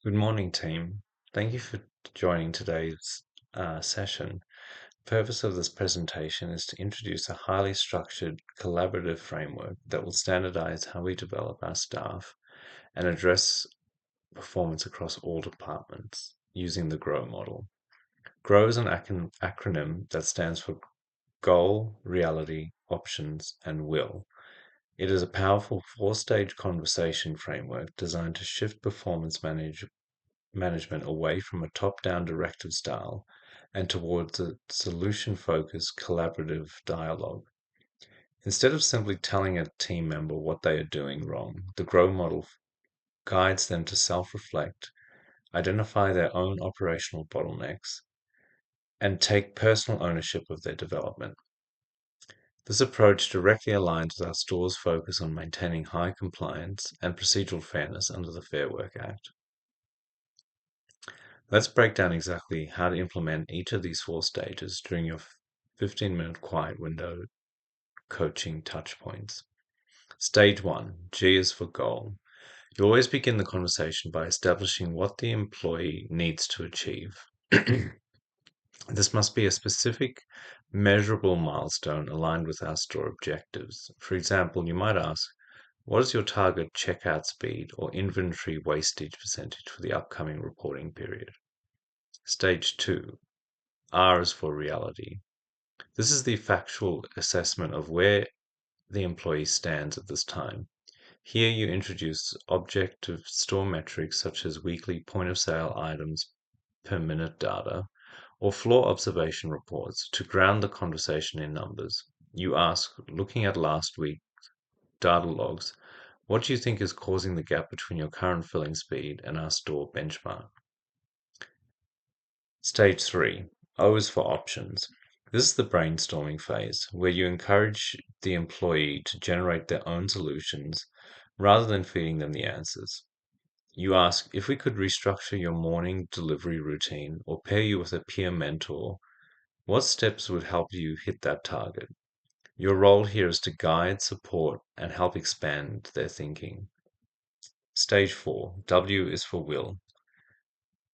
Good morning, team. Thank you for joining today's session. The purpose of this presentation is to introduce a highly structured, collaborative framework that will standardize how we develop our staff and address performance across all departments using the GROW model. GROW is an acronym that stands for Goal, Reality, Options, and Will. It is a powerful four-stage conversation framework designed to shift performance management away from a top-down directive style and towards a solution-focused collaborative dialogue. Instead of simply telling a team member what they are doing wrong, the GROW model guides them to self-reflect, identify their own operational bottlenecks, and take personal ownership of their development. This approach directly aligns with our store's focus on maintaining high compliance and procedural fairness under the Fair Work Act. Let's break down exactly how to implement each of these four stages during your 15-minute quiet window coaching touchpoints. Stage 1, G is for goal. You always begin the conversation by establishing what the employee needs to achieve. This must be a specific, measurable milestone aligned with our store objectives. For example, you might ask, what is your target checkout speed or inventory wastage percentage for the upcoming reporting period? Stage 2, R is for reality. This is the factual assessment of where the employee stands at this time. Here you introduce objective store metrics such as weekly point of sale items per minute data or floor observation reports to ground the conversation in numbers. You ask, looking at last week's data logs, what do you think is causing the gap between your current filling speed and our store benchmark? Stage 3, O is for options. This is the brainstorming phase, where you encourage the employee to generate their own solutions rather than feeding them the answers. You ask, if we could restructure your morning delivery routine or pair you with a peer mentor, what steps would help you hit that target? Your role here is to guide, support, and help expand their thinking. Stage 4, W is for will.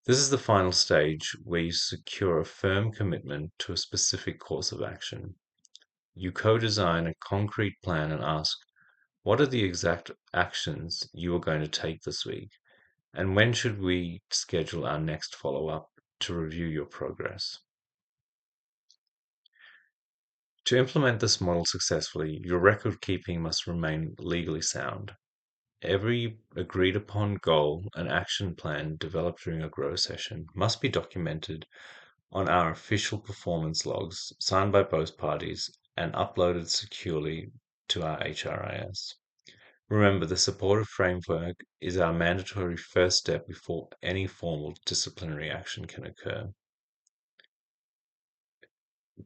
This is the final stage where you secure a firm commitment to a specific course of action. You co-design a concrete plan and ask, what are the exact actions you are going to take this week? And when should we schedule our next follow-up to review your progress? To implement this model successfully, your record keeping must remain legally sound. Every agreed upon goal and action plan developed during a GROW session must be documented on our official performance logs, signed by both parties, and uploaded securely to our HRIS. Remember, the supportive framework is our mandatory first step before any formal disciplinary action can occur.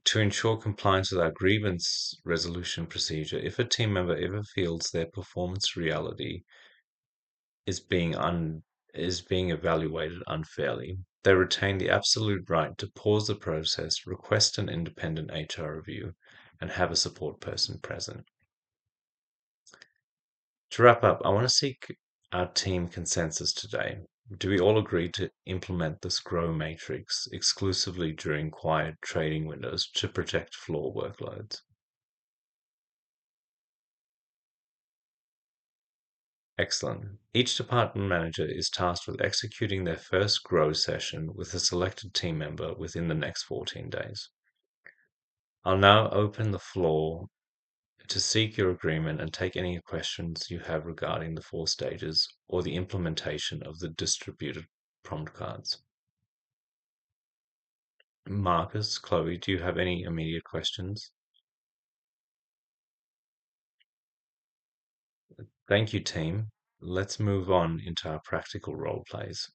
To ensure compliance with our grievance resolution procedure, if a team member ever feels their performance reality is being evaluated unfairly, they retain the absolute right to pause the process, request an independent HR review, and have a support person present. To wrap up, I want to seek our team consensus today. Do we all agree to implement this GROW matrix exclusively during quiet trading windows to protect floor workloads? Excellent. Each department manager is tasked with executing their first GROW session with a selected team member within the next 14 days. I'll now open the floor to seek your agreement and take any questions you have regarding the four stages or the implementation of the distributed prompt cards. Marcus, Chloe, do you have any immediate questions? Thank you, team. Let's move on into our practical role plays.